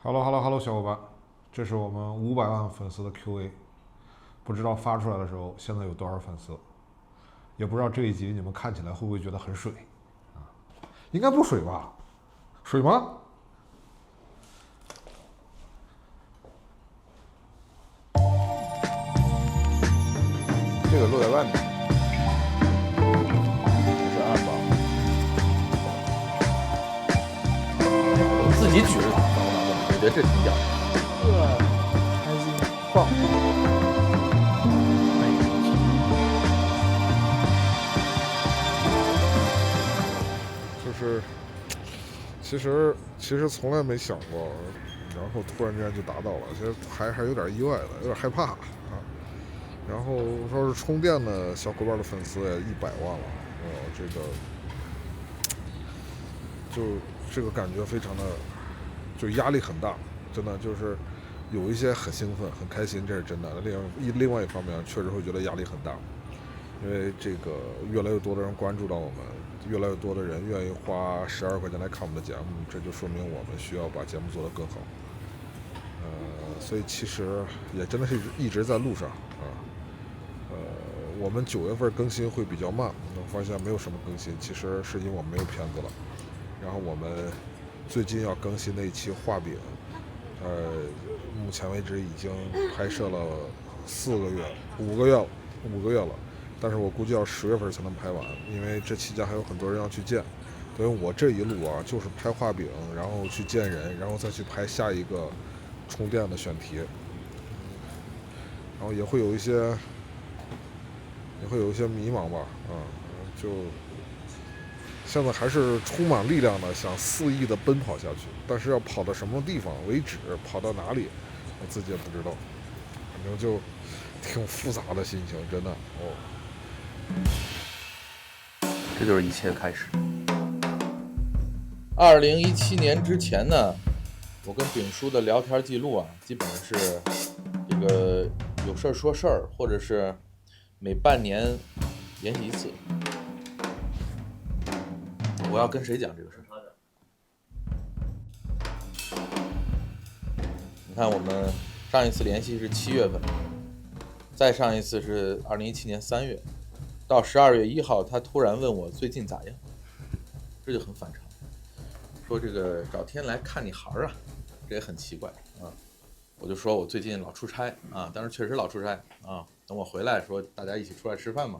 Hello，小伙伴，这是我们500万粉丝的 Q&A，不知道发出来的时候现在有多少粉丝，也不知道这一集你们看起来会不会觉得很水啊？应该不水吧？水吗？这个落在外面，这是暗吧？我自己举着防护栏子，我觉得这挺屌。还是棒。就是其实从来没想过，然后突然之间就达到了，其实还有点意外的，有点害怕啊。然后说是充电的小伙伴的粉丝也100万了，这个感觉非常的，就压力很大，真的就是有一些很兴奋、很开心，这是真的。另外一方面，确实会觉得压力很大，因为这个越来越多的人关注到我们，越来越多的人愿意花12块钱来看我们的节目，这就说明我们需要把节目做得更好。所以其实也真的是一直在路上啊。我们9月份更新会比较慢，我发现没有什么更新，其实是因为我们没有片子了。然后我们最近要更新的一期画饼，目前为止已经拍摄了5个月了，但是我估计要10月份才能拍完，因为这期间还有很多人要去见。所以我这一路啊，就是拍画饼，然后去见人，然后再去拍下一个充电的选题，然后也会有一些迷茫吧，就现在还是充满力量的想肆意的奔跑下去，但是要跑到什么地方为止，跑到哪里，我自己也不知道，反正就挺复杂的心情，真的哦。这就是一切的开始。2017年之前呢，我跟丙叔的聊天记录啊，基本上是这个有事儿说事儿，或者是每半年联系一次。我要跟谁讲这个事儿？你看，我们上一次联系是7月份，再上一次是2017年3月，到12月1号，他突然问我最近咋样，这就很反常。说这个找天来看你孩儿啊，这也很奇怪啊。我就说我最近老出差啊，当时确实老出差啊。等我回来说大家一起出来吃饭嘛。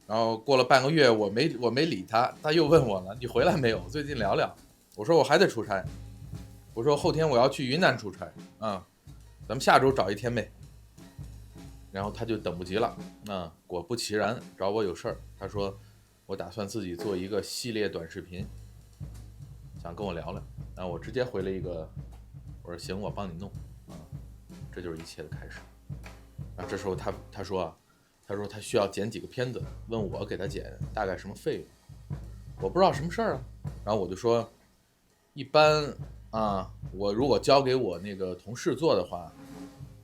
然后过了半个月，我没理他，他又问我了，你回来没有？最近聊聊。我说我还得出差，我说后天我要去云南出差啊，咱们下周找一天呗。然后他就等不及了啊，果不其然找我有事儿，他说我打算自己做一个系列短视频，想跟我聊聊。然后我直接回了一个，我说行，我帮你弄啊，这就是一切的开始。然后这时候他说他需要剪几个片子，问我给他剪大概什么费用，我不知道什么事儿啊。然后我就说，一般啊，我如果交给我那个同事做的话，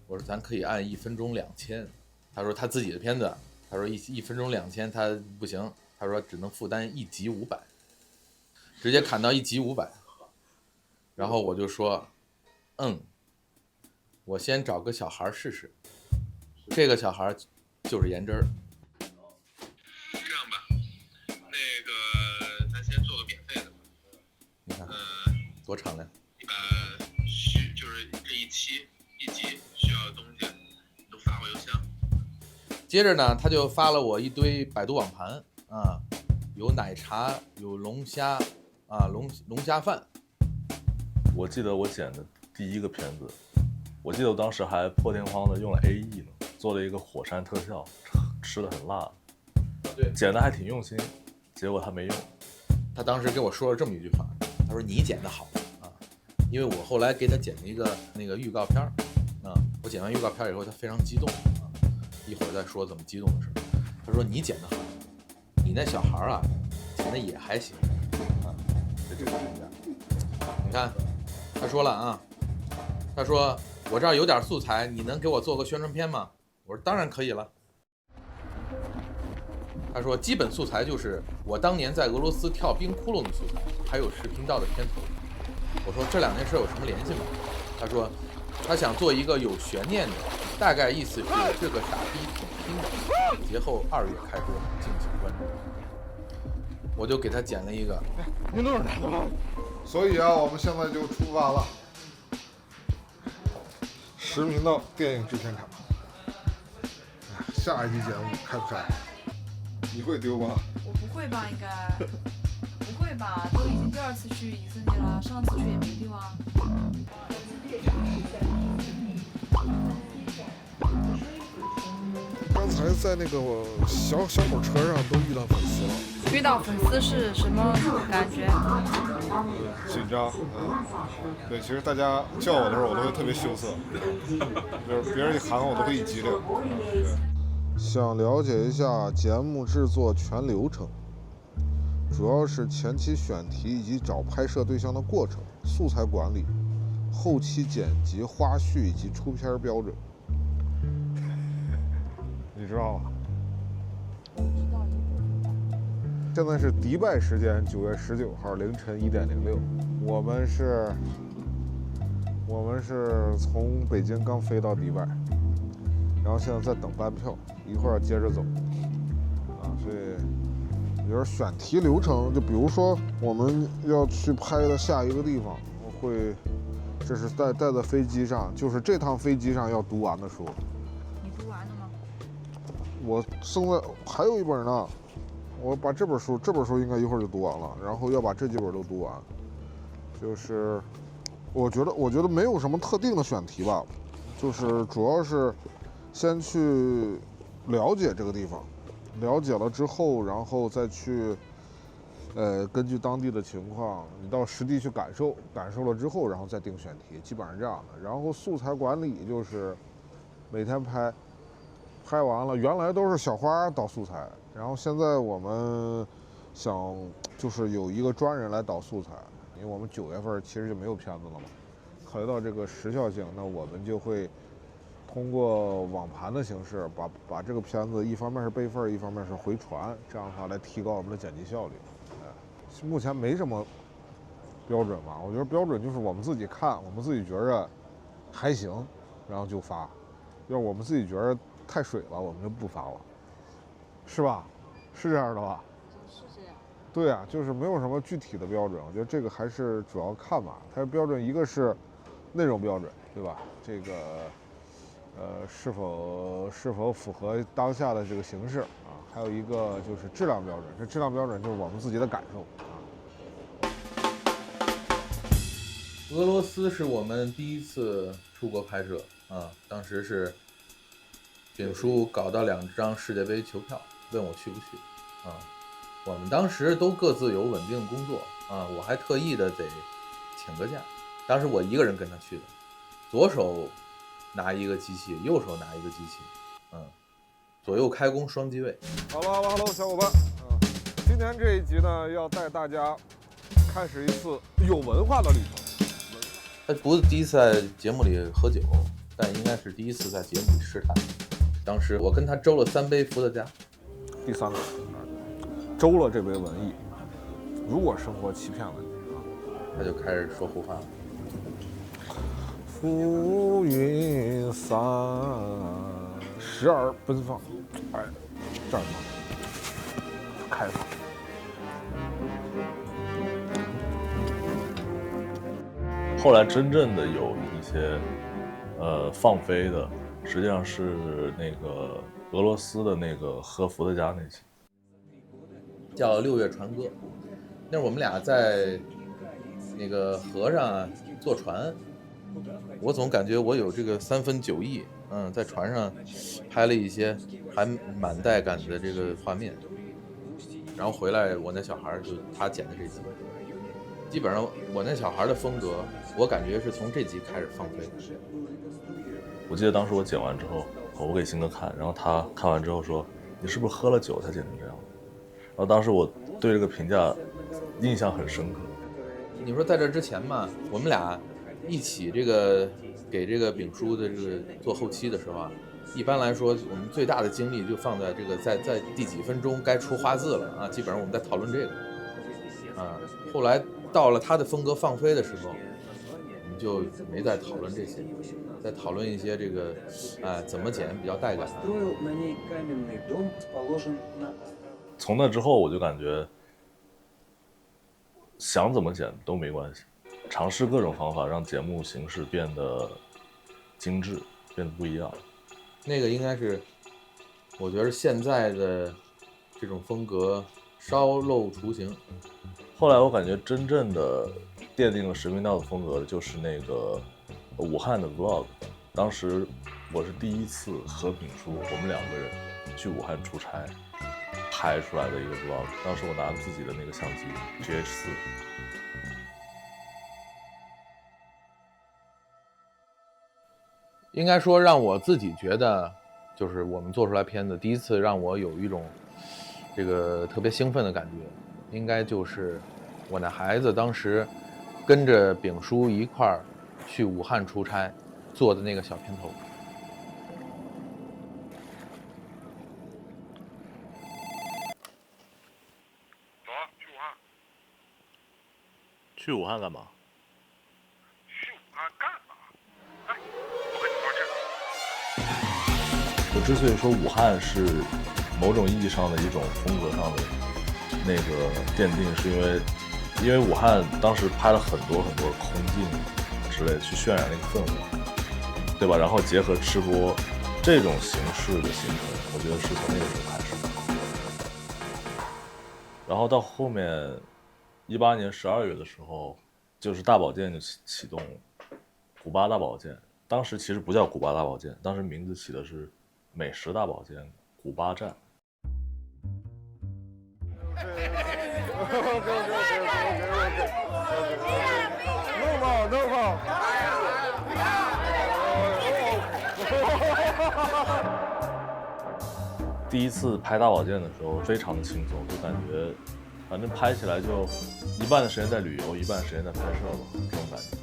我说咱可以按1分钟2000。他说他自己的片子，他说一分钟2000他不行，他说只能负担1集500，直接砍到1集500。然后我就说，我先找个小孩试试，这个小孩就是颜真儿。这样吧，那个咱先做个免费的吧。你看，多敞亮。就是这一集需要的东西，都发我邮箱。接着呢，他就发了我一堆百度网盘啊，有奶茶，有龙虾啊，龙虾饭。我记得我剪的第一个片子，我记得我当时还破天荒的用了 AE 呢，做了一个火山特效，吃的很辣，对，剪的还挺用心，结果他没用。他当时给我说了这么一句话，他说你剪的好啊，因为我后来给他剪了一个那个预告片啊，我剪完预告片以后，他非常激动啊，一会儿再说怎么激动的事。他说你剪的好，你那小孩啊剪的也还行啊，这个评价。你看，他说了啊，他说我这儿有点素材，你能给我做个宣传片吗？我说当然可以了。他说基本素材就是我当年在俄罗斯跳冰窟窿的素材，还有视频道的片头。我说这2件事有什么联系吗？他说他想做一个有悬念的，大概意思是这个傻逼挺拼的，节后2月开播，敬请关注。我就给他剪了一个，您都是哪个？所以啊，我们现在就出发了。实频道电影制片厂，下一期节目开不开？你会丢吗？我不会吧，应该不会吧？都已经第2次去以色列了，上次去也没丢啊。刚才在那个小火车上都遇到粉丝了。遇到粉丝是什么感觉？紧张，对，其实大家叫我的时候，我都会特别羞涩，就是别人一喊我，我都会一激灵。想了解一下节目制作全流程，主要是前期选题以及找拍摄对象的过程、素材管理、后期剪辑、花絮以及出片标准。你知道吗？现在是迪拜时间9月19号凌晨1点06，我们是从北京刚飞到迪拜，然后现在在等班票，一会儿接着走。所以有点选题流程，就比如说我们要去拍的下一个地方，这是带在飞机上，就是这趟飞机上要读完的书。你读完了吗？我现在还有一本呢。我把这本书应该一会儿就读完了，然后要把这几本都读完。就是我觉得没有什么特定的选题吧，就是主要是先去了解这个地方，了解了之后，然后再去根据当地的情况，你到实地去感受了之后，然后再定选题，基本上这样的。然后素材管理就是每天拍完了，原来都是小花导素材，然后现在我们想就是有一个专人来导素材，因为我们9月份其实就没有片子了嘛。考虑到这个时效性，那我们就会通过网盘的形式把这个片子一方面是备份，一方面是回传，这样的话来提高我们的剪辑效率。目前没什么标准吧，我觉得标准就是我们自己看，我们自己觉着还行，然后就发。要我们自己觉得太水了，我们就不发了，是吧？是这样的吧？是这样。对啊，就是没有什么具体的标准，我觉得这个还是主要看吧。它的标准一个是内容标准，对吧？这个是否符合当下的这个形势啊？还有一个就是质量标准，这质量标准就是我们自己的感受啊。俄罗斯是我们第一次出国拍摄啊，当时是丙叔搞到2张世界杯球票，问我去不去啊。我们当时都各自有稳定工作啊，我还特意的得请个假。当时我一个人跟他去的，左手拿一个机器，右手拿一个机器，左右开弓双机位。Hello， 小伙伴，今天这一集呢，要带大家开始一次有文化的旅程。他不是第一次在节目里喝酒，但应该是第一次在节目里试探。当时我跟他周了3杯伏特加。第3个，周了这杯文艺，如果生活欺骗了你，他就开始说胡话了。浮云散，时而奔放，哎，绽放，开放。后来真正的有一些放飞的，实际上是那个俄罗斯的那个喝伏特加那期，叫6月船歌。那我们俩在那个河上坐船，我总感觉我有这个3分9意，在船上拍了一些还蛮带感的这个画面，然后回来我那小孩就他剪的这集，基本上我那小孩的风格，我感觉是从这集开始放飞。我记得当时我剪完之后，我给鑫哥看，然后他看完之后说：“你是不是喝了酒才剪成这样？”然后当时我对这个评价印象很深刻。你说在这之前嘛，我们俩一起这个给这个丙叔的这个做后期的时候啊，一般来说我们最大的精力就放在这个在第几分钟该出花字了啊，基本上我们在讨论这个啊。后来到了他的风格放飞的时候，我们们就没再讨论这些，在讨论一些这个，怎么剪比较带感。从那之后，我就感觉想怎么剪都没关系，尝试各种方法让节目形式变得精致，变得不一样。那个应该是，我觉得现在的这种风格稍露雏形。后来我感觉真正的奠定了时频道的风格的就是那个武汉的 vlog。当时我是第一次和炳叔我们2个人去武汉出差拍出来的一个 vlog。当时我拿自己的那个相机 GH4。应该说让我自己觉得，就是我们做出来片子第一次让我有一种这个特别兴奋的感觉，应该就是我那孩子当时跟着炳叔一块儿去武汉出差做的那个小片头。走啊，去武汉。去武汉干嘛？去武汉干嘛？来，我跟你一块儿去。我之所以说武汉是某种意义上的一种风格上的那个奠定，是因为武汉当时拍了很多很多空镜之类的去渲染那个氛围，对吧？然后结合吃播这种形式的形成，我觉得是从那个时候开始。然后到后面18年12月的时候，就是大保健就启动古巴大保健。当时其实不叫古巴大保健，当时名字起的是美食大保健古巴站。第一次拍大保健的时候非常的轻松，就感觉反正拍起来就一半的时间在旅游，一半的时间在拍摄吧，这种感觉。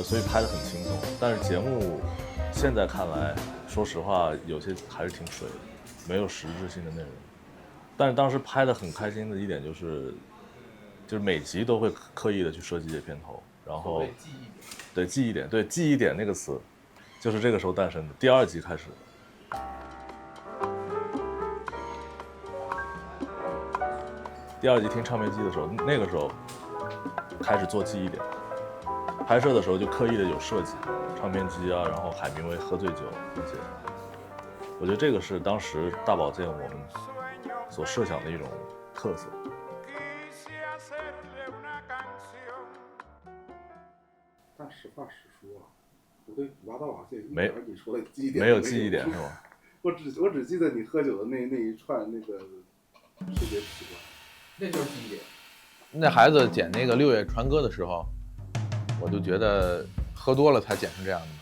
所以拍得很轻松。但是节目现在看来，说实话有些还是挺水的，没有实质性的内容。但是当时拍得很开心的一点就是每集都会刻意的去设计一些片头，然后对记忆点，对记忆点那个词，就是这个时候诞生的。第2集开始，第2集听唱片机的时候，那个时候开始做记忆点。拍摄的时候就刻意的有设计，唱片机啊，然后海明威喝醉酒那些。我觉得这个是当时大保健我们所设想的一种特色。但实话实说啊，我对古巴大保健没你说的记忆点没有记忆点是吗？我只记得你喝酒的那一串那个视觉习惯，那就是记忆点。那孩子剪那个6月传歌的时候，我就觉得喝多了才剪成这样的嘛。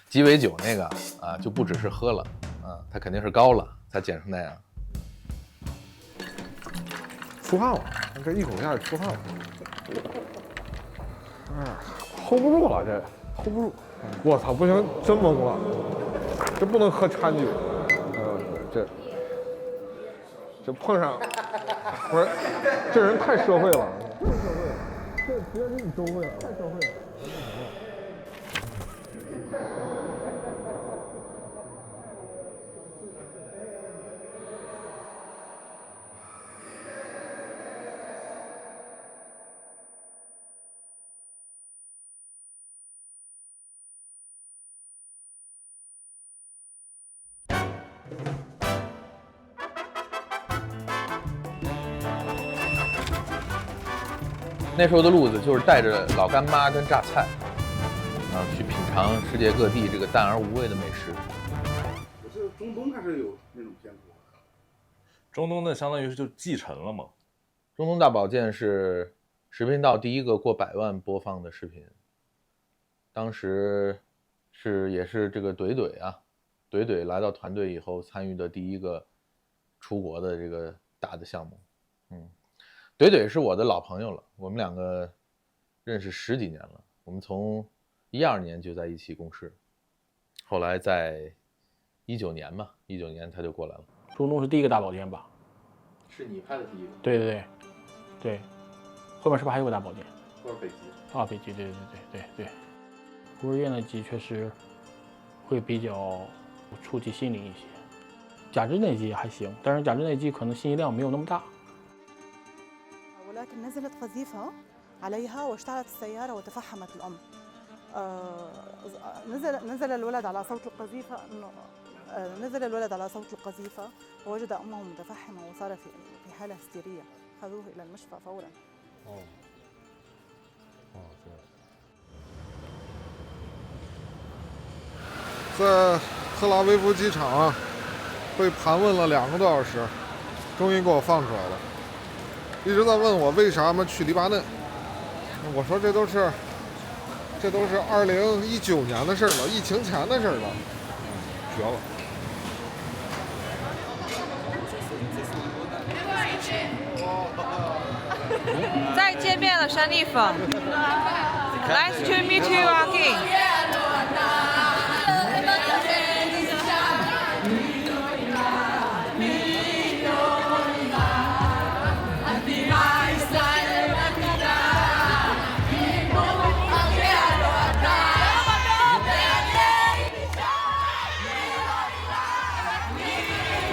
鸡尾酒那个啊，就不只是喝了啊，它肯定是高了才剪成那样。出汗了，这一口下去出汗了。hold 不住了，这 hold 不住。我操，不行，真懵了，这不能喝掺酒。这碰上，不是，这人太社会了，这直接给你收回来了，太社会了。那时候的路子就是带着老干妈跟榨菜，然后去品尝世界各地这个淡而无味的美食。我记得中东还是有那种片头。中东那相当于是就继承了嘛。中东大保健是视频道第一个过100万播放的视频，当时也是这个怼怼来到团队以后参与的第一个出国的这个大的项目。怼怼是我的老朋友了，我们2个认识10几年了，我们从12年就在一起共事，后来在19年嘛，19年他就过来了。中东是第一个大保健吧？是你拍的第一个？对，后面是不是还有个大保健？后都是北极。啊，北极，对，孤儿院的鸡确实会比较触及心灵一些。假肢内鸡还行，但是假肢内鸡可能信息量没有那么大。ولكن نزلت قذيفة عليها واشتعلت السيارة وتفحمت الأم. نزل الولد على صوت القذيفة نزل الولد على صوت القذيفة ووجد أمه متفحمة وصار في حالة هستيرية. أخذوه إلى المشفى فورا. 在特拉维夫机场被盘问了2个多小时，终于给我放出来了。一直在问我为啥去黎巴嫩，我说这都是2019年的事了，疫情前的事了，绝了。再见面了，山地粉。Nice to meet you again.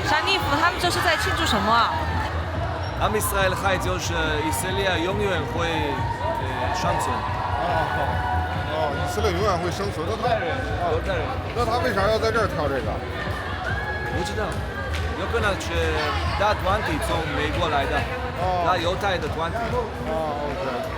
山地粉他们这是在庆祝什么啊？Am Israel חי就是以色列永远会生存。以色列永远会生存。那他为啥要在这儿跳这个？不知道，有可能是大团体从美国来的，那犹太的团体。OK。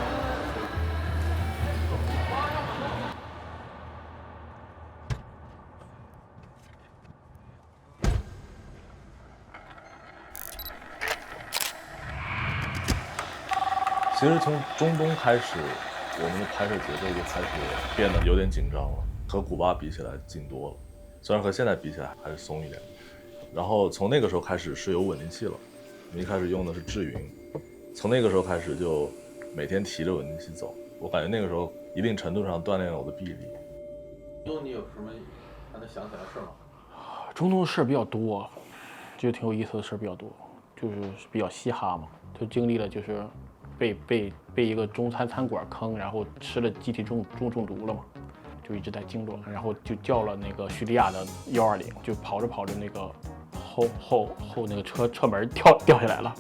其实从中东开始，我们的拍摄节奏就开始变得有点紧张了，和古巴比起来紧多了，虽然和现在比起来还是松一点。然后从那个时候开始是有稳定器了，我们一开始用的是智云，从那个时候开始就每天提着稳定器走，我感觉那个时候一定程度上锻炼了我的臂力。中东你有什么还能想起来的事吗？中东的事比较多，就挺有意思的事比较多，就是比较嘻哈嘛，就经历了就是被一个中餐餐馆坑，然后吃了集体中毒了嘛，就一直在痉挛，然后就叫了那个叙利亚的120，就跑着那个后那个车门掉下来了，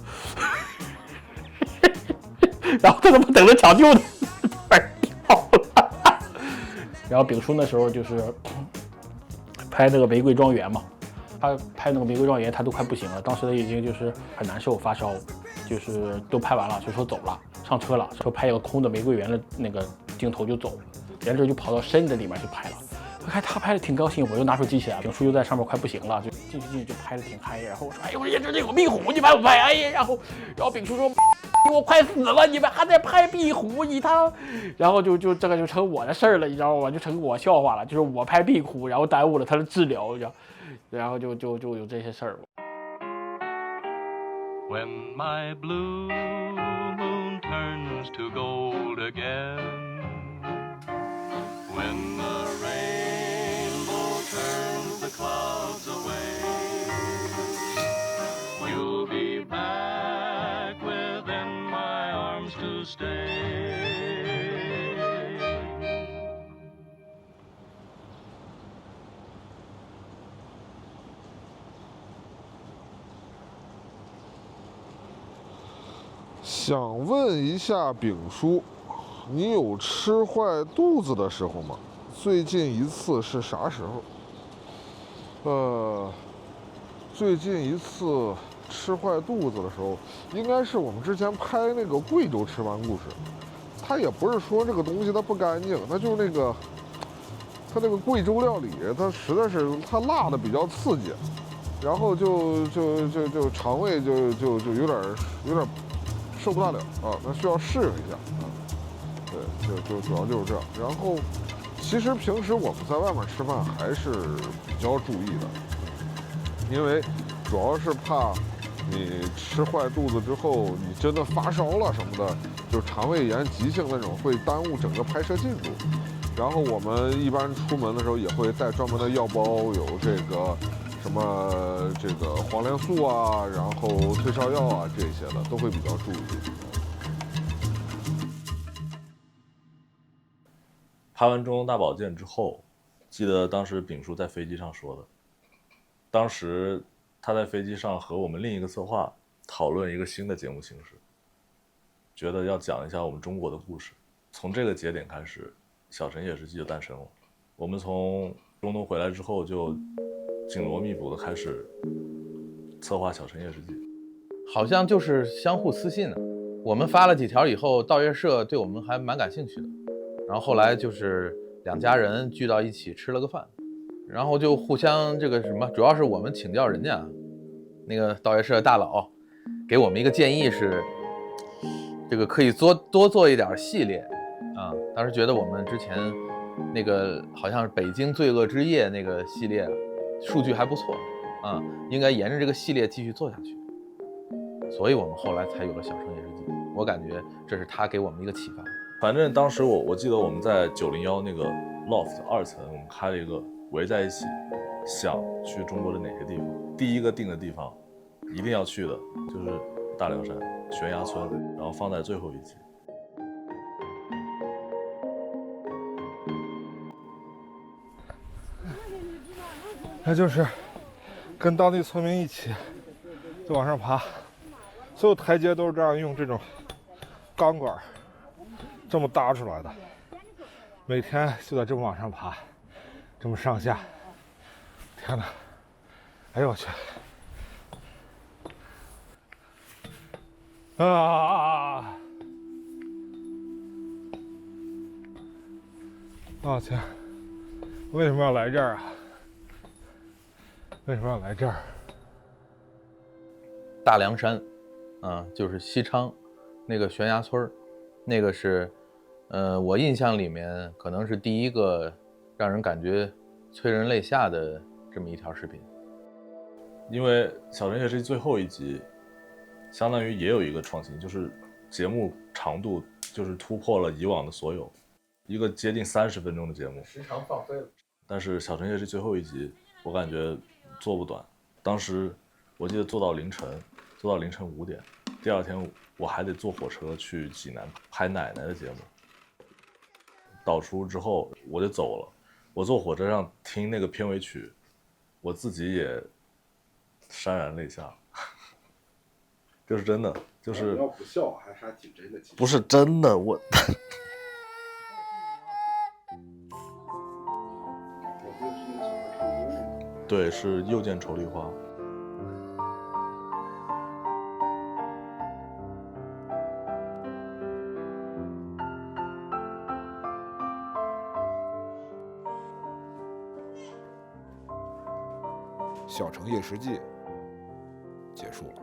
然后他他妈等着抢救呢，门掉了。然后丙叔那时候就是拍那个《玫瑰庄园》嘛，他拍那个《玫瑰庄园》他都快不行了，当时他已经就是很难受发烧。就是都拍完了，就说走了，上车了，说拍一个空的玫瑰园的那个镜头就走，然后就跑到深的里面去拍了。我看他拍的挺高兴，我又拿出机器来，丙叔就在上面快不行了，就进去就拍的挺嗨。然后我说，哎呦，这有壁虎，你拍不拍？哎呀，然后丙叔说，我快死了，你们还在拍壁虎，你他，然后就这个就成我的事儿了，你知道吗？就成我笑话了，就是我拍壁虎，然后耽误了他的治疗，你知道，然后就有这些事儿。When my blue moon turns to gold again, when the rainbow turns the clouds away, you'll be back within my arms to stay. 想问一下丙叔，你有吃坏肚子的时候吗？最近一次是啥时候？最近一次吃坏肚子的时候，应该是我们之前拍那个贵州吃饭故事。它也不是说这个东西它不干净，它就是那个，它那个贵州料理，它实在是它辣的比较刺激，然后就肠胃就有点受不大了啊，那需要适应一下啊。对，就主要就是这样。然后，其实平时我们在外面吃饭还是比较注意的，因为主要是怕你吃坏肚子之后，你真的发烧了什么的，就是肠胃炎急性那种，会耽误整个拍摄进度。然后我们一般出门的时候也会带专门的药包，有这个。什么这个黄连素啊，然后退烧药啊，这些的都会比较注意。拍完《中东大保健》之后，记得当时丙叔在飞机上说的，当时他在飞机上和我们另一个策划讨论一个新的节目形式，觉得要讲一下我们中国的故事。从这个节点开始，小城夜食记就诞生了。我们从中东回来之后，就紧锣密鼓的开始策划小城夜食记。好像就是相互私信的。我们发了几条以后，盗月社对我们还蛮感兴趣的。然后后来就是两家人聚到一起吃了个饭，然后就互相这个什么，主要是我们请教人家那个盗月社大佬，给我们一个建议是，这个可以多做一点系列啊。当时觉得我们之前那个好像是北京罪恶之夜那个系列数据还不错啊，应该沿着这个系列继续做下去。所以我们后来才有了小城夜食记。我感觉这是他给我们一个启发。反正当时我记得我们在901那个 loft 2层，我们开了一个围在一起想去中国的哪些地方。第一个定的地方一定要去的就是大凉山悬崖村，然后放在最后一集。那就是跟当地村民一起就往上爬，所有台阶都是这样用这种钢管这么搭出来的，每天就得这么往上爬，这么上下。天哪！哎呦我去！啊！我天！为什么要来这儿啊？为什么要来这儿？大凉山，就是西昌那个悬崖村，那个是，我印象里面可能是第一个让人感觉催人泪下的这么一条视频。因为小城夜食记最后一集，相当于也有一个创新，就是节目长度就是突破了以往的所有，一个接近30分钟的节目，时长放飞了。但是小城夜食记最后一集，我感觉做不短。当时我记得做到凌晨5点，第二天我还得坐火车去济南拍奶奶的节目。导出之后我就走了，我坐火车上听那个片尾曲，我自己也潸然泪下。这是真的，就是你要不笑还挺真的。不是真的，我对，是又见愁梨花。小城夜食记结束了。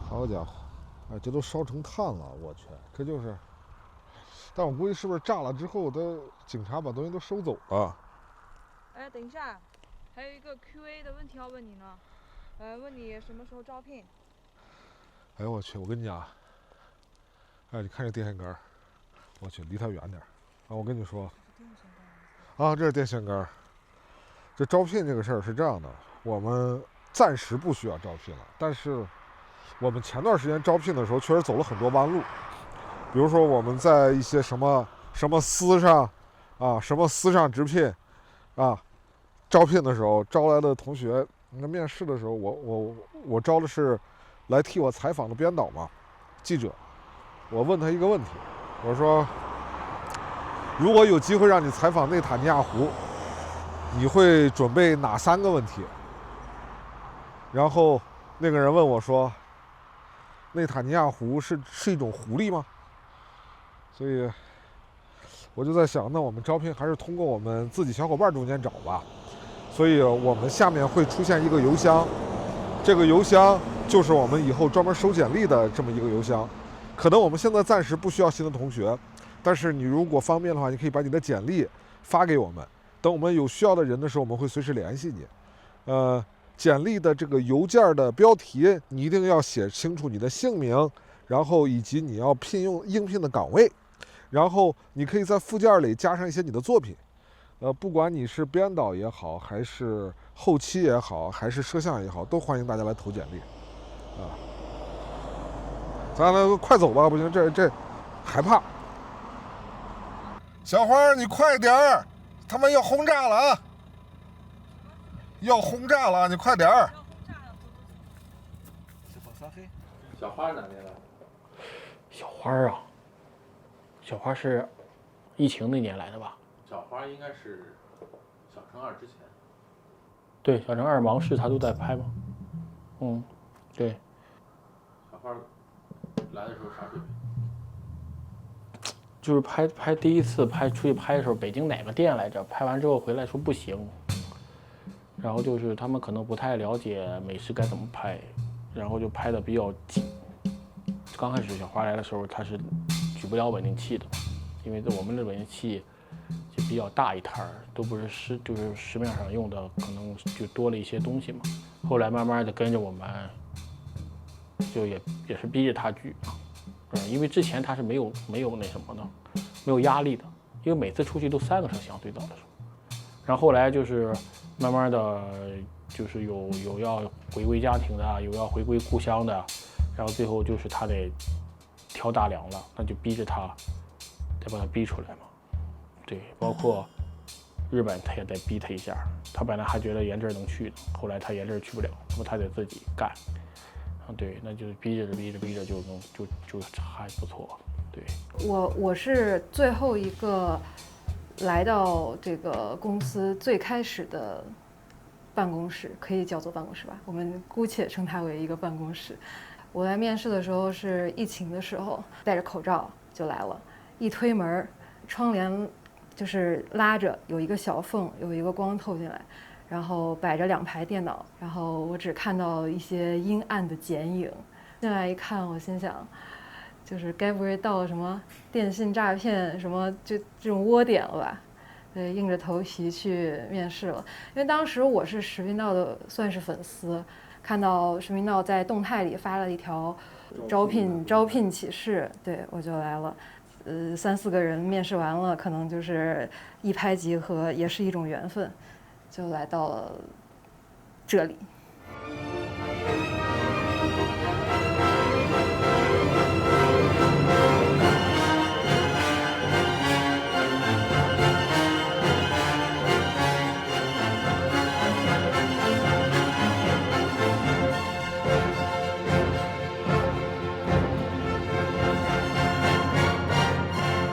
好家伙，哎，这都烧成炭了，我去，这就是。但我估计是不是炸了之后，警察把东西都收走了？哎，等一下，还有一个 QA 的问题要问你呢，问你什么时候招聘？哎呦我去，我跟你讲，哎，你看这电线杆，我去，离它远点啊！我跟你说，啊，这是电线杆。这招聘这个事儿是这样的，我们暂时不需要招聘了，但是我们前段时间招聘的时候确实走了很多弯路，比如说我们在一些什么司上啊，什么司上直聘啊，招聘的时候招来的同学，那面试的时候我招的是来替我采访的编导嘛，记者，我问他一个问题，我说，如果有机会让你采访内塔尼亚胡，你会准备哪3个问题？然后那个人问我说，内塔尼亚胡是一种狐狸吗？所以我就在想，那我们招聘还是通过我们自己小伙伴中间找吧。所以我们下面会出现一个邮箱，这个邮箱就是我们以后专门收简历的这么一个邮箱。可能我们现在暂时不需要新的同学，但是你如果方便的话，你可以把你的简历发给我们，等我们有需要的人的时候，我们会随时联系你。简历的这个邮件的标题你一定要写清楚你的姓名，然后以及你要应聘的岗位，然后你可以在附件里加上一些你的作品。不管你是编导也好，还是后期也好，还是摄像也好，都欢迎大家来投简历。咱来快走吧，不行，这害怕。小花，你快点儿，他们要轰炸了啊！要轰炸了，你快点儿。小花哪年来？小花啊，小花是疫情那年来的吧？小花应该是小城2之前。对，小城2忙事他都在拍嘛。对。小花来的时候啥水平？就是拍第一次出去拍的时候，北京哪个店来着？拍完之后回来说不行，然后就是他们可能不太了解美食该怎么拍，然后就拍的比较紧。刚开始小花来的时候，他是举不了稳定器的，因为我们的稳定器就比较大一摊儿，都不是就是市面上用的，可能就多了一些东西嘛。后来慢慢的跟着我们，就也是逼着他举啊。因为之前他是没有那什么的，没有压力的，因为每次出去都3个摄像最早的时候，然后后来就是慢慢的就是有要回归家庭的，有要回归故乡的，然后最后就是他得挑大梁了，那就逼着他得把他逼出来嘛。对，包括日本他也得逼他一下，他本来还觉得严正能去的，后来他严正去不了，那么他得自己干。对，那就逼着就还不错。对，我是最后一个来到这个公司最开始的办公室，可以叫做办公室吧，我们姑且称它为一个办公室。我来面试的时候是疫情的时候，戴着口罩就来了，一推门，窗帘就是拉着，有一个小缝，有一个光透进来。然后摆着2排电脑，然后我只看到一些阴暗的剪影。进来一看，我心想，就是该不会到了什么电信诈骗什么就这种窝点了吧？对，硬着头皮去面试了。因为当时我是视频道的算是粉丝，看到视频道在动态里发了一条招聘启事，对，我就来了。3、4个人面试完了，可能就是一拍即合，也是一种缘分。就来到了这里。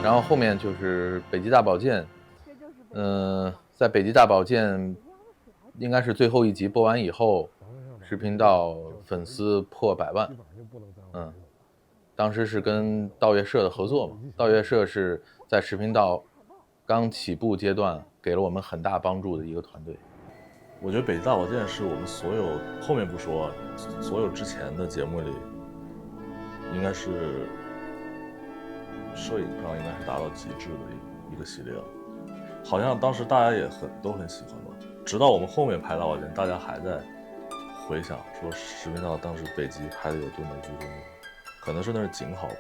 然后后面就是北极大保健，在北极大保健应该是最后一集播完以后，视频道粉丝破100万。当时是跟盗月社的合作嘛，盗月社是在视频道刚起步阶段给了我们很大帮助的一个团队。我觉得北极大保健是我们所有后面不说，所有之前的节目里，应该是摄影上应该是达到极致的一个系列了。好像当时大家也都很喜欢吧，直到我们后面拍大保健，大家还在回想说视频道当时北极拍的有多么激动，可能是那是景好吧。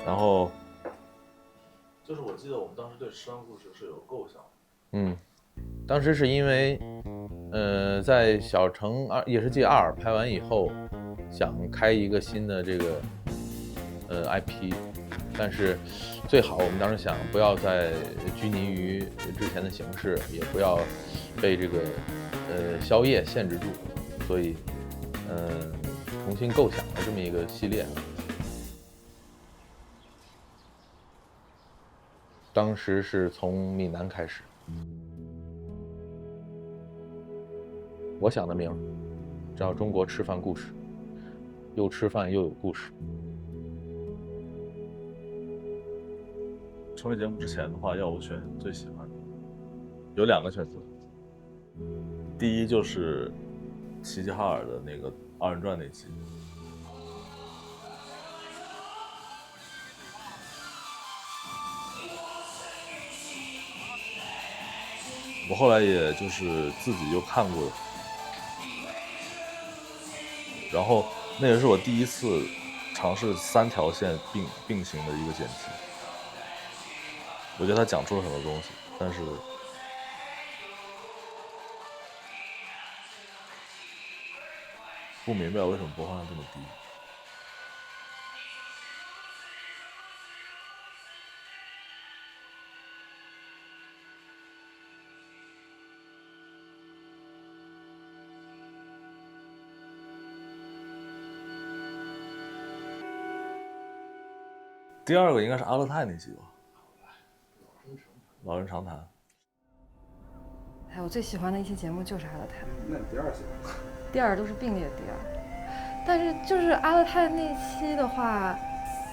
然后就是我记得我们当时对吃完故事是有构想。当时是因为在小城夜视记2拍完以后，想开一个新的这个IP，但是最好我们当时想不要再拘泥于之前的形式，也不要被这个宵夜限制住，所以重新构想了这么一个系列。当时是从闽南开始，我想的名叫《中国吃饭故事》，又吃饭又有故事。成为节目之前的话，要我选最喜欢的，有2个选择。第一就是齐齐哈尔的那个2人转那期，我后来也就是自己又看过，然后那也是我第一次尝试3条线并行的一个剪辑。我觉得他讲出了很多东西，但是不明白为什么播放量这么低。第2个应该是阿勒泰那期吧，老人常谈。哎，我最喜欢的一期节目就是阿勒泰。那你第2喜欢？第2都是并列第2，但是就是阿勒泰那期的话，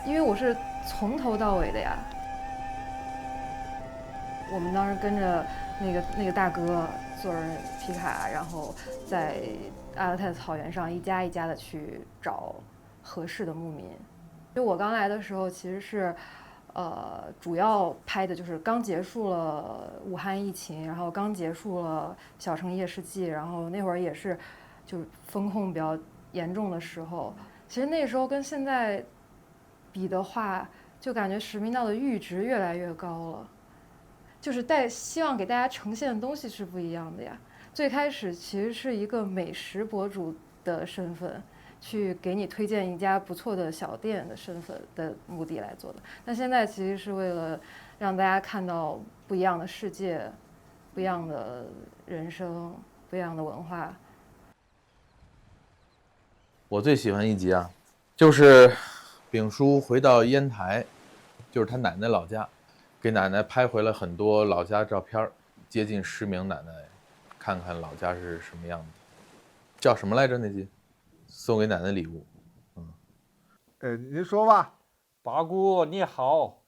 因为我是从头到尾的呀。我们当时跟着那个大哥坐着皮卡，然后在阿勒泰的草原上一家一家的去找合适的牧民。就我刚来的时候，其实是，主要拍的就是刚结束了武汉疫情，然后刚结束了小城夜视季，然后那会儿也是，就是风控比较严重的时候。其实那时候跟现在比的话，就感觉使命道的阈值越来越高了，就是希望给大家呈现的东西是不一样的呀。最开始其实是一个美食博主的身份。去给你推荐一家不错的小店的身份的目的来做的，但现在其实是为了让大家看到不一样的世界、不一样的人生、不一样的文化。我最喜欢一集啊，就是丙叔回到烟台，就是他奶奶老家，给奶奶拍回了很多老家照片，接近失明奶奶看看老家是什么样的。叫什么来着那集？送给奶奶礼物。您说吧。八姑你好，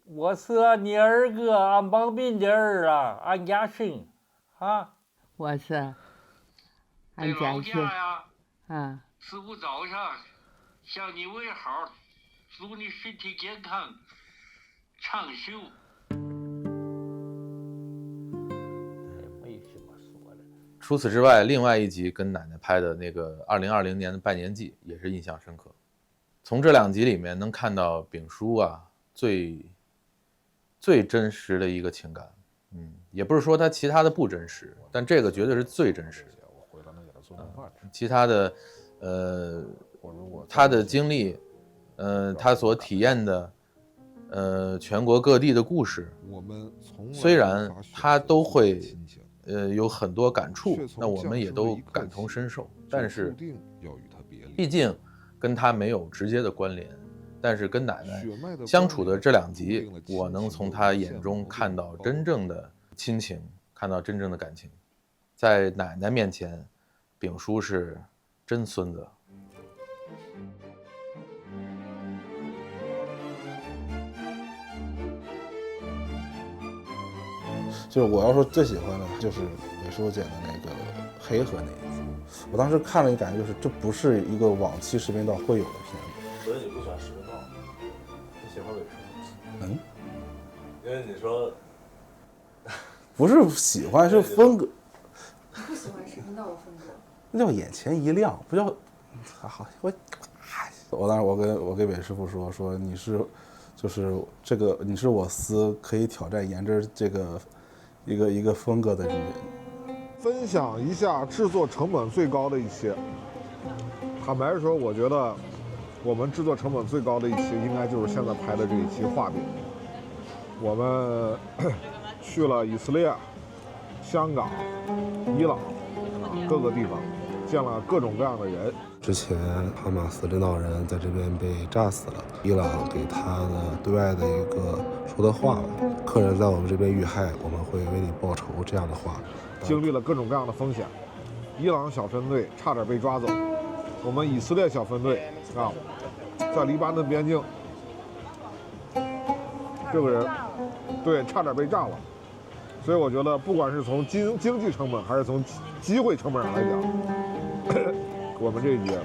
我是你二哥安邦斌的儿啊，安家兴啊。我是安家兴啊。师傅早上向你问好，祝你身体健康，长寿。除此之外，另外一集跟奶奶拍的那个2020年的拜年季也是印象深刻。从这2集里面能看到丙叔啊最真实的一个情感，也不是说他其他的不真实，但这个绝对是最真实的。其他的他的经历，他所体验的全国各地的故事，虽然他都会有很多感触，那我们也都感同身受，但是毕竟跟他没有直接的关联。但是跟奶奶相处的这2集，我能从他眼中看到真正的亲情，看到真正的感情。在奶奶面前，丙叔是真孙子。就是我要说最喜欢的就是李叔剪的那个黑河那一集，我当时看了感觉就是这不是一个往期视频道会有的片子。所以你不喜欢视频道，你喜欢伪书？因为你说不是喜欢，是风格。你不喜欢视频道的风格？那叫眼前一亮，不叫好。我当时我给韦师傅说你是就是这个你是我司可以挑战颜值这个一个风格的人。分享一下制作成本最高的一些。坦白说，我觉得我们制作成本最高的一期应该就是现在拍的这一期画饼。我们去了以色列、香港、伊朗各个地方，见了各种各样的人。之前哈马斯领导人在这边被炸死了，伊朗给他的对外的一个说的话，客人在我们这边遇害，我们会为你报仇这样的话。经历了各种各样的风险，伊朗小分队差点被抓走，我们以色列小分队啊，在黎巴嫩边境，这个人对差点被炸了。所以我觉得，不管是从经济成本还是从机会成本上来讲，我们这一节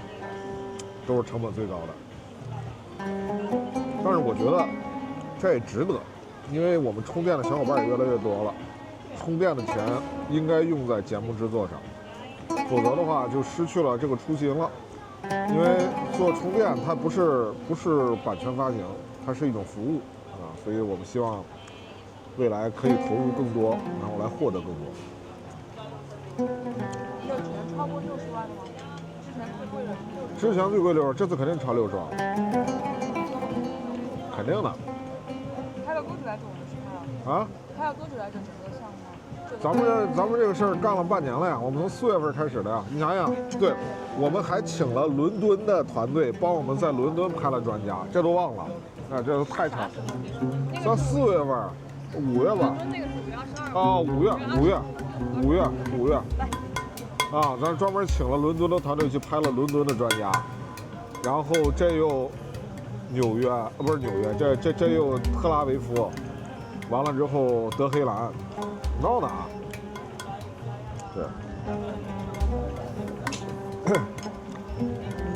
都是成本最高的。但是我觉得这也值得，因为我们充电的小伙伴也越来越多了，充电的钱应该用在节目制作上，否则的话就失去了这个初心了。因为做充电它不是版权发行，它是一种服务啊，所以我们希望未来可以投入更多，然后来获得更多。这只能超过60万的吗？之前最贵60，这次肯定超60万，肯定的。拍了多久来着？我们去拍了。啊？拍了多久来着？整个项目？咱们这个事儿干了半年了呀，我们从4月份开始的呀。你想想，对，我们还请了伦敦的团队帮我们在伦敦拍了专家，这都忘了，啊，这都太长。咱4月份、5月吧。啊，5月。啊，咱专门请了伦敦的团队去拍了伦敦的专家，然后这又纽约，不是纽约，这又特拉维夫，完了之后德黑兰，闹呢啊，对。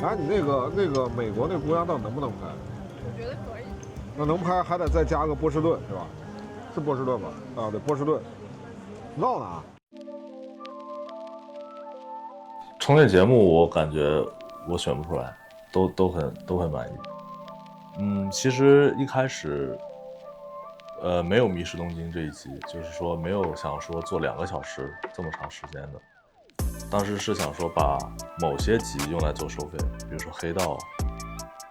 哎，你那个美国那姑娘到底能不能拍？我觉得可以。那能拍还得再加个波士顿是吧？是波士顿吧？啊，对，波士顿，闹呢啊。充电节目我感觉我选不出来，都很满意。其实一开始，没有《迷失东京》这一集，就是说没有想说做2个小时这么长时间的。当时是想说把某些集用来做收费，比如说黑道，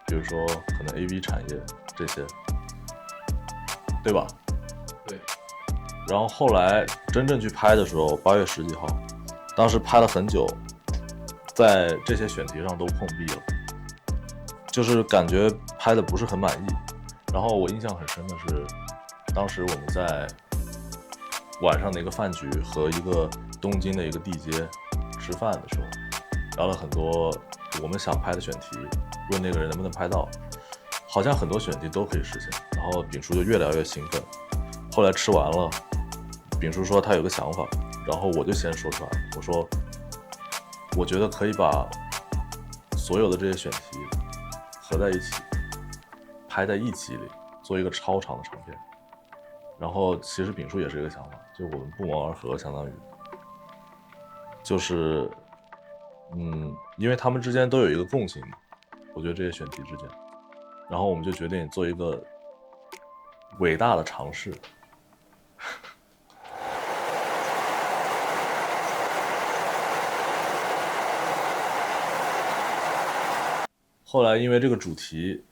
比如说可能 AV 产业这些，对吧？对。然后后来真正去拍的时候，8月10几号，当时拍了很久。在这些选题上都碰壁了，就是感觉拍的不是很满意。然后我印象很深的是，当时我们在晚上的一个饭局和一个东京的一个地接吃饭的时候，聊了很多我们想拍的选题，问那个人能不能拍到，好像很多选题都可以实现。然后丙叔就越聊越兴奋。后来吃完了，丙叔说他有个想法，然后我就先说出来，我说我觉得可以把所有的这些选题合在一起，拍在一集里，做一个超长的长片。然后其实丙叔也是一个想法，就我们不谋而合，相当于就是因为他们之间都有一个共性嘛，我觉得这些选题之间，然后我们就决定做一个伟大的尝试。后来因为这个主题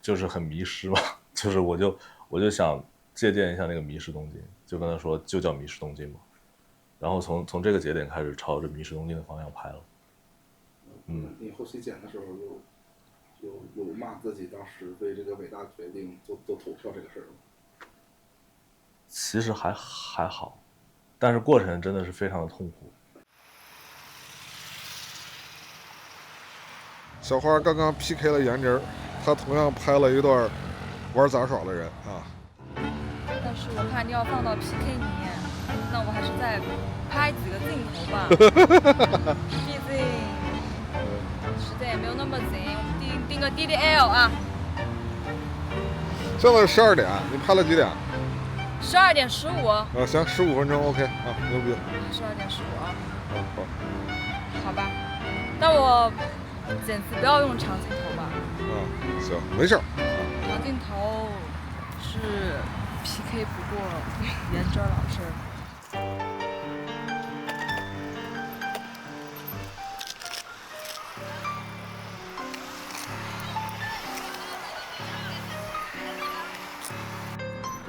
就是很迷失嘛，就是我就想借鉴一下那个《迷失东京》，就跟他说就叫《迷失东京》嘛。然后从这个节点开始朝着《迷失东京》的方向拍了。你后期剪的时候有骂自己当时对这个伟大的决定做投票这个事儿吗？其实还好，但是过程真的是非常的痛苦。小花刚刚 PK 了颜值，她同样拍了一段玩杂耍的人啊。但是我怕你要放到 PK 里面，那我还是再拍几个镜头吧。毕竟时间也没有那么紧，我们定个 DDL 啊。现在12点，你拍了几点？12点15。行，15分钟 OK 啊，牛逼。12点15啊。好。好吧，那我剪辑不要用长镜头吧。行，没事。长镜头是 PK 不过颜值老师。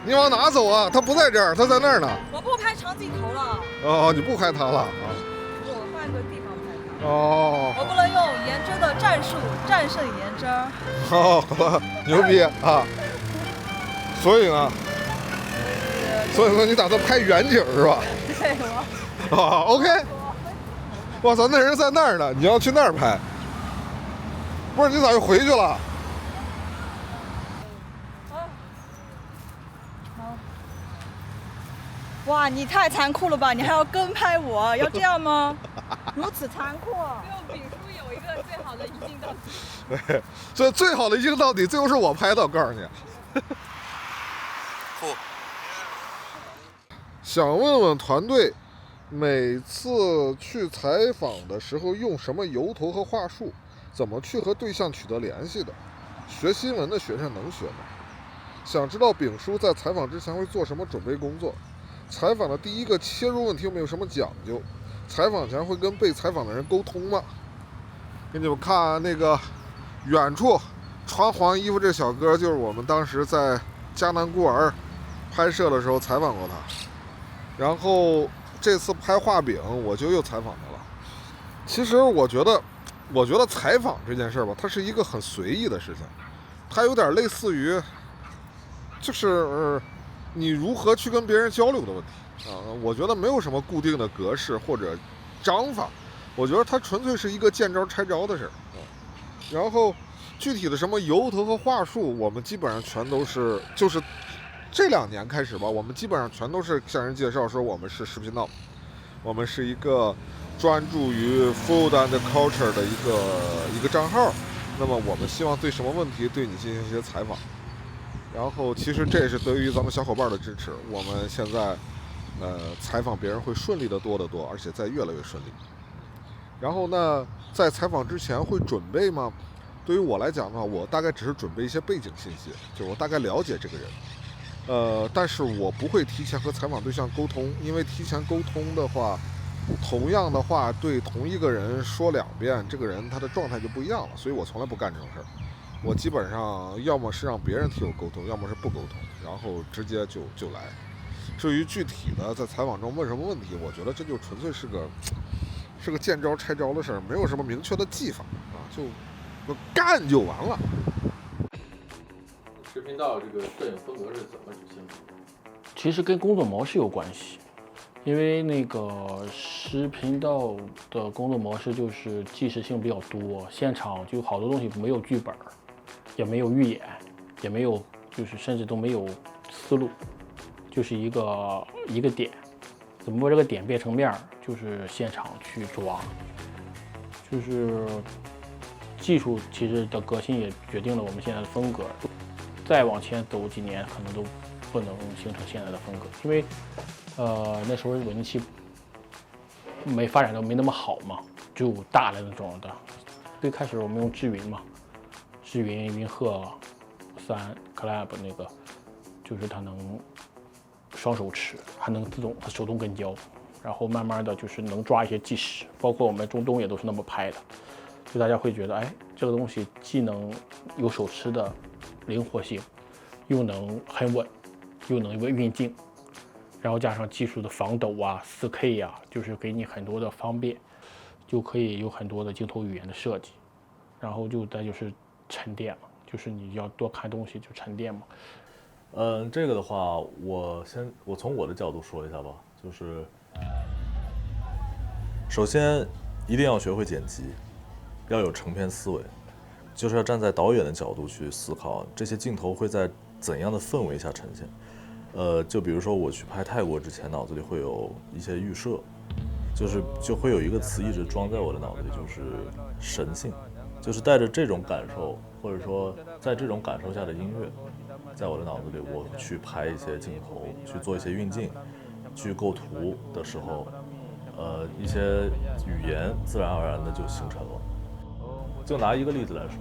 你往哪走啊？他不在这儿，他在那儿呢。我不拍长镜头了。哦，你不拍他了啊？我换个地方拍他。哦。我不能用颜真的战术战胜颜真。好了，牛逼啊！所以呢？所以说你打算拍远景是吧？对，我。啊 ，OK。我操，那人在那儿呢，你要去那儿拍。不是，你咋又回去了？哇，你太残酷了吧！你还要跟拍我，要这样吗？如此残酷。就丙叔有一个最好的一镜到底。对，这最好的一镜到底，最后是我拍的，我告诉你。酷。想问问团队，每次去采访的时候用什么由头和话术？怎么去和对象取得联系的？学新闻的学生能学吗？想知道丙叔在采访之前会做什么准备工作？采访的第一个切入问题有没有什么讲究？采访前会跟被采访的人沟通吗？给你们看那个远处穿黄衣服这小哥，就是我们当时在迦南孤儿拍摄的时候采访过他。然后这次拍画饼，我就又采访他了。其实我觉得采访这件事儿吧，它是一个很随意的事情，它有点类似于，就是你如何去跟别人交流的问题啊。我觉得没有什么固定的格式或者章法，我觉得它纯粹是一个见招拆招的事儿啊。然后具体的什么由头和话术，我们基本上全都是就是这2年开始吧，我们基本上全都是向人介绍说我们是视频道，我们是一个专注于 food and culture 的一个账号。那么我们希望对什么问题对你进行一些采访。然后其实这也是对于咱们小伙伴的支持，我们现在采访别人会顺利的多得多，而且在越来越顺利。然后呢，在采访之前会准备吗？对于我来讲的话，我大概只是准备一些背景信息，就是我大概了解这个人。但是我不会提前和采访对象沟通，因为提前沟通的话，同样的话对同一个人说2遍，这个人他的状态就不一样了，所以我从来不干这种事儿。我基本上要么是让别人替我沟通，要么是不沟通，然后直接就来。至于具体的在采访中问什么问题，我觉得这就纯粹是个见招拆招的事儿，没有什么明确的技法啊，就干就完了。视频道这个摄影风格是怎么执行的？其实跟工作模式有关系，因为那个视频道的工作模式就是即时性比较多，现场就好多东西没有剧本，也没有预演，也没有就是甚至都没有思路，就是一个点，怎么把这个点变成面儿，就是现场去抓，就是技术其实的革新也决定了我们现在的风格。再往前走几年，可能都不能形成现在的风格，因为那时候稳定器发展的没那么好嘛，就大的那种的。最开始我们用智云嘛，智云云鹤3 Club 那个，就是它能双手持，还能手动跟焦，然后慢慢的就是能抓一些计时，包括我们中东也都是那么拍的，就大家会觉得，哎，这个东西既能有手持的灵活性，又能很稳，又能运镜，然后加上技术的防抖啊、4K 呀，就是给你很多的方便，就可以有很多的镜头语言的设计，然后再就是沉淀嘛，就是你要多看东西就沉淀嘛。这个的话，我从我的角度说一下吧，就是首先一定要学会剪辑，要有成片思维。就是要站在导演的角度去思考这些镜头会在怎样的氛围下呈现。就比如说我去拍泰国之前，脑子里会有一些预设，就会有一个词一直装在我的脑子里，就是神性，就是带着这种感受，或者说在这种感受下的音乐，在我的脑子里，我去拍一些镜头，去做一些运镜，去构图的时候，一些语言自然而然的就形成了。就拿一个例子来说，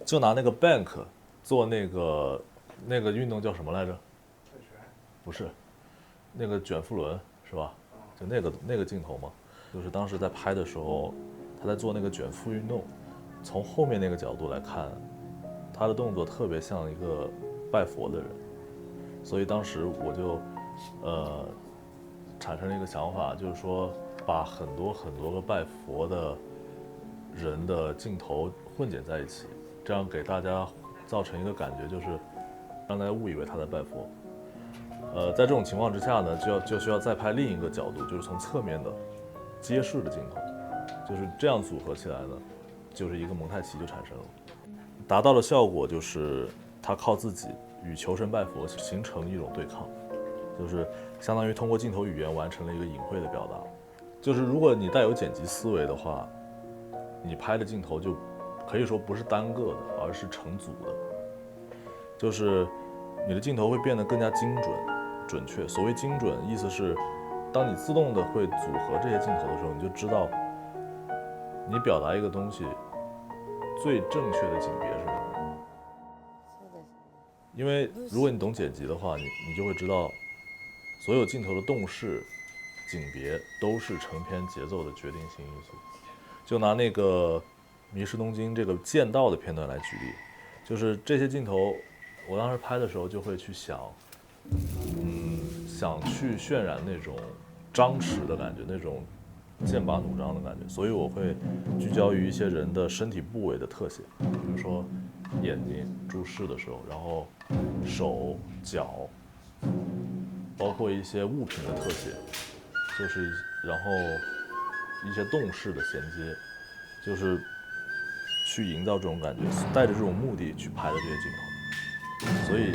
就拿那个 Bank 做那个运动叫什么来着？不是，那个卷腹轮是吧？就那个镜头嘛，就是当时在拍的时候，他在做那个卷腹运动，从后面那个角度来看，他的动作特别像一个拜佛的人，所以当时我就产生了一个想法，就是说把很多个拜佛的人的镜头混剪在一起，这样给大家造成一个感觉，就是让大家误以为他在拜佛。在这种情况之下呢，就需要再拍另一个角度，就是从侧面的揭示的镜头，就是这样组合起来呢，就是一个蒙太奇就产生了。达到的效果就是他靠自己与求神拜佛形成一种对抗，就是相当于通过镜头语言完成了一个隐晦的表达。就是如果你带有剪辑思维的话，你拍的镜头就可以说不是单个的，而是成组的，就是你的镜头会变得更加精准、准确。所谓精准，意思是当你自动的会组合这些镜头的时候，你就知道你表达一个东西最正确的景别是什么。因为如果你懂剪辑的话，你就会知道，所有镜头的动势、景别都是成片节奏的决定性因素。就拿那个《迷失东京》这个剑道的片段来举例，就是这些镜头，我当时拍的时候就会去想，想去渲染那种张弛的感觉，那种剑拔弩张的感觉，所以我会聚焦于一些人的身体部位的特写，比如说眼睛注视的时候，然后手、脚，包括一些物品的特写，就是然后一些动势的衔接，就是去营造这种感觉，带着这种目的去拍的这些镜头。所以，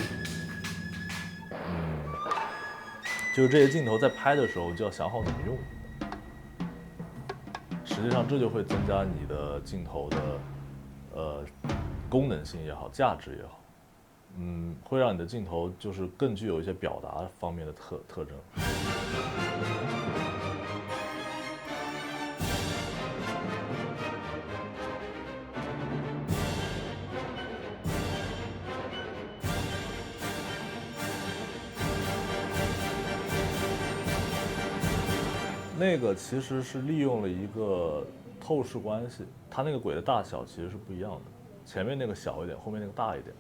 就是这些镜头在拍的时候就要想好怎么用。实际上，这就会增加你的镜头的功能性也好，价值也好，会让你的镜头就是更具有一些表达方面的特征。那个其实是利用了一个透视关系，它那个轨的大小其实是不一样的，前面那个小一点，后面那个大一点，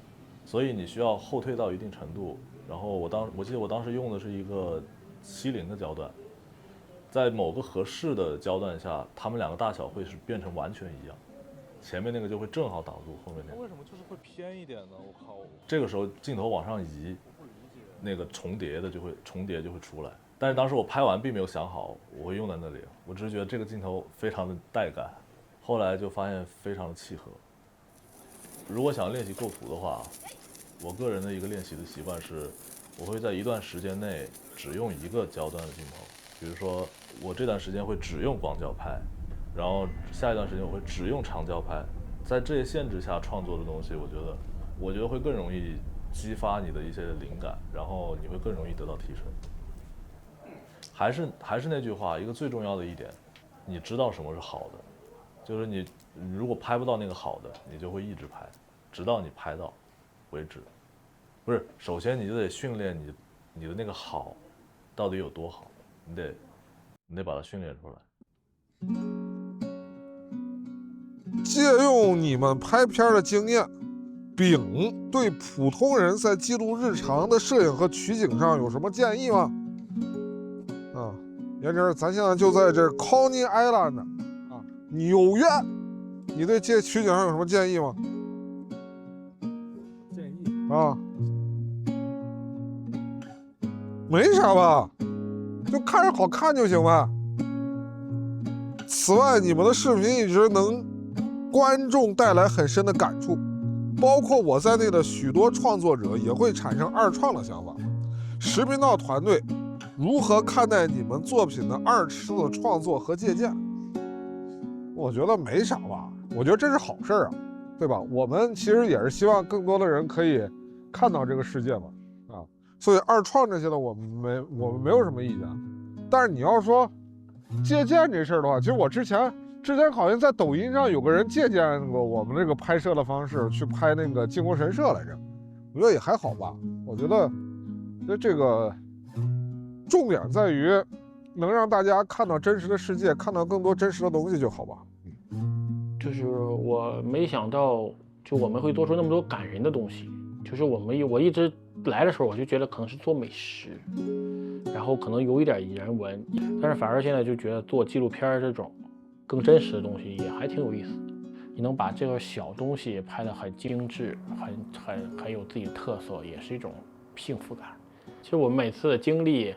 所以你需要后退到一定程度。然后我记得我当时用的是一个70的焦段，在某个合适的焦段下，它们两个大小会是变成完全一样，前面那个就会正好挡住后面那个。为什么就是会偏一点呢？我靠！这个时候镜头往上移，那个重叠就会出来。但是当时我拍完并没有想好我会用在那里，我只是觉得这个镜头非常的带感，后来就发现非常的契合。如果想练习构图的话，我个人的一个练习的习惯是，我会在一段时间内只用一个焦段的镜头，比如说我这段时间会只用广角拍，然后下一段时间我会只用长焦拍，在这些限制下创作的东西，我觉得会更容易激发你的一些灵感，然后你会更容易得到提升。还是那句话，一个最重要的一点，你知道什么是好的，就是你如果拍不到那个好的，你就会一直拍，直到你拍到为止。不是，首先你就得训练你的那个好到底有多好，你得把它训练出来。借用你们拍片的经验，丙对普通人在记录日常的摄影和取景上有什么建议吗？言之，咱现在就在这 Coney Island 纽约，你对这取景上有什么建议吗？建议没啥吧，就看着好看就行呗。此外，你们的视频一直能观众带来很深的感触，包括我在内的许多创作者也会产生二创的想法。视频道团队如何看待你们作品的二次创作和借鉴？我觉得没啥吧，我觉得这是好事啊，对吧？我们其实也是希望更多的人可以看到这个世界嘛，所以二创这些的我们没有什么意见。但是你要说借鉴这事儿的话，其实我之前好像在抖音上有个人借鉴过我们这个拍摄的方式去拍那个靖国神社来着，我觉得也还好吧。我觉得这个重点在于能让大家看到真实的世界，看到更多真实的东西就好吧。就是我没想到，就我们会做出那么多感人的东西，就是我一直来的时候，我就觉得可能是做美食，然后可能有一点人文，但是反而现在就觉得做纪录片这种更真实的东西也还挺有意思的。你能把这个小东西拍得很精致，很有自己的特色，也是一种幸福感。其实我们每次的经历，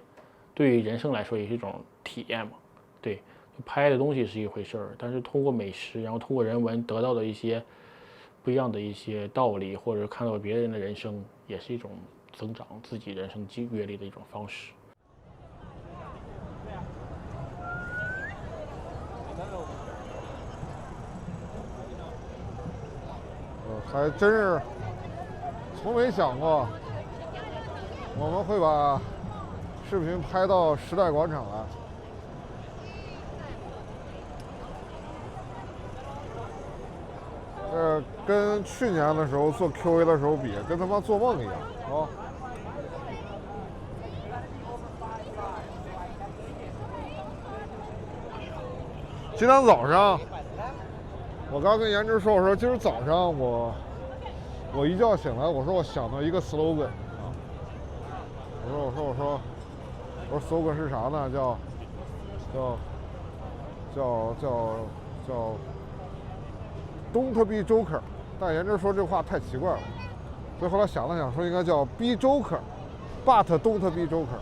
对于人生来说也是一种体验嘛。对，拍的东西是一回事儿，但是通过美食，然后通过人文得到的一些不一样的一些道理，或者看到别人的人生，也是一种增长自己人生阅历的一种方式。还真是从没想过我们会把视频拍到时代广场来。跟去年的时候做 QA 的时候比，跟他妈做梦一样啊！今天早上，我刚跟颜值说，我说今儿早上我一觉醒来，我说我想到一个 slogan 啊，我说 slogan 是啥呢？叫 Don't be Joker， 但颜值说这话太奇怪了，所以后来想了想，说应该叫 Be Joker，but don't be Joker。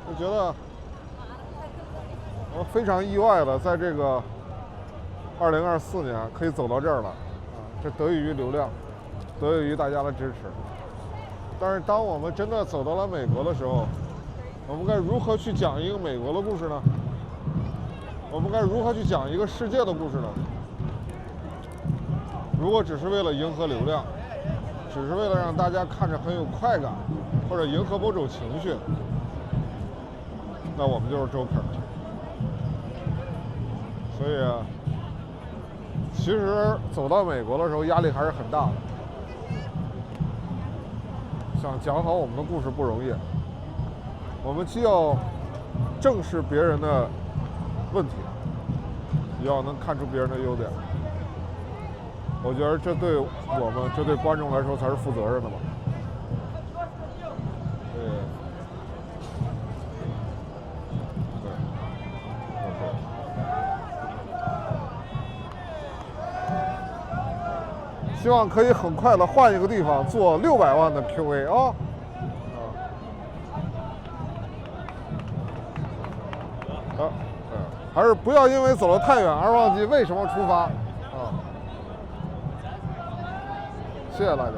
我觉得我非常意外的，在这个2024年可以走到这儿了啊，这得益于流量，得益于大家的支持。但是当我们真的走到了美国的时候，我们该如何去讲一个美国的故事呢？我们该如何去讲一个世界的故事呢？如果只是为了迎合流量，只是为了让大家看着很有快感，或者迎合某种情绪，那我们就是 Joker。所以，其实走到美国的时候压力还是很大的。想讲好我们的故事不容易，我们既要正视别人的问题，也要能看出别人的优点。我觉得这对我们，这对观众来说才是负责任的嘛。希望可以很快的换一个地方做600万的 QA 啊！还是不要因为走得太远而忘记为什么出发啊！谢谢大家。